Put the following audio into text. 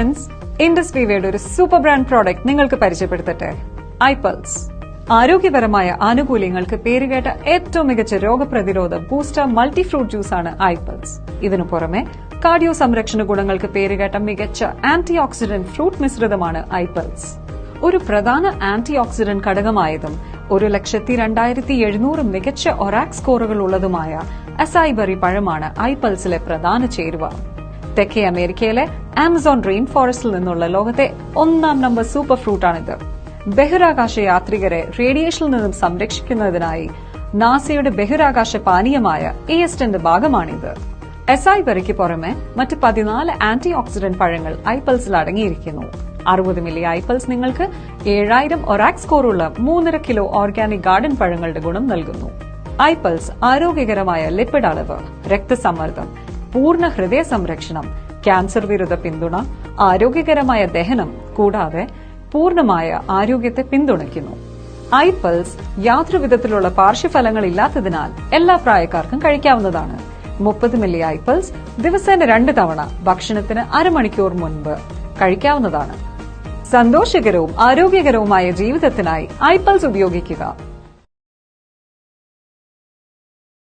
Friends, Indus വിവയുടെ ഒരു super brand product നിങ്ങൾക്ക് പരിചയപ്പെടുത്തട്ടെ. ഐപൾസ്. ആരോഗ്യപരമായ ആനുകൂല്യങ്ങൾക്ക് പേരുകേട്ട ഏറ്റവും മികച്ച രോഗപ്രതിരോധ ബൂസ്റ്റർ മൾട്ടി ഫ്രൂട്ട് ജ്യൂസ് ആണ് ഐപൾസ്. ഇതിനു പുറമെ കാർഡിയോ സംരക്ഷണ ഗുണങ്ങൾക്ക് പേരുകേട്ട മികച്ച ആന്റി ഓക്സിഡന്റ് ഫ്രൂട്ട് മിശ്രിതമാണ് ഐപൾസ്. ഒരു പ്രധാന ആന്റി ഓക്സിഡന്റ് ഘടകമായതും 1,02,700 മികച്ച ഒറാക് സ്കോറുകൾ ഉള്ളതുമായ അസൈബറി പഴമാണ് ഐപൾസിലെ പ്രധാന ചേരുവ. തെക്കേ അമേരിക്കയിലെ ആമസോൺ റെയിൻ ഫോറസ്റ്റിൽ നിന്നുള്ള ലോകത്തെ 1ാം നമ്പർ സൂപ്പർ ഫ്രൂട്ടാണിത്. ബഹിരാകാശ യാത്രികരെ റേഡിയേഷനിൽ നിന്നും സംരക്ഷിക്കുന്നതിനായി നാസയുടെ ബഹിരാകാശ പാനീയമായ ESTന്റെ ഭാഗമാണിത്. അസൈബറിക്ക് പുറമെ മറ്റ് 14 ആന്റി ഓക്സിഡന്റ് പഴങ്ങൾ ഐപൾസിൽ അടങ്ങിയിരിക്കുന്നു. 60 മില്ലി ഐപൾസ് നിങ്ങൾക്ക് 7000 ഒറാക് സ്കോറുള്ള 3.5 കിലോ ഓർഗാനിക് ഗാർഡൻ പഴങ്ങളുടെ ഗുണം നൽകുന്നു. ഐപൾസ് ആരോഗ്യകരമായ ലിപ്പിഡ് അളവ്, രക്തസമ്മർദ്ദം, പൂർണ്ണ ഹൃദയ സംരക്ഷണം, ക്യാൻസർ വിരുദ്ധ പിന്തുണ, ആരോഗ്യകരമായ ദഹനം കൂടാതെ പൂർണ്ണമായ ആരോഗ്യത്തെ പിന്തുണയ്ക്കുന്നു. ഐപൾസ് യാതൊരു വിധത്തിലുള്ള പാർശ്വഫലങ്ങൾ ഇല്ലാത്തതിനാൽ എല്ലാ പ്രായക്കാർക്കും കഴിക്കാവുന്നതാണ്. 30 മില്ലി ഐപൾസ് ദിവസേന 2 തവണ ഭക്ഷണത്തിന് അരമണിക്കൂർ മുൻപ് കഴിക്കാവുന്നതാണ്. സന്തോഷകരവും ആരോഗ്യകരവുമായ ജീവിതത്തിനായി ഐപൾസ് ഉപയോഗിക്കുക.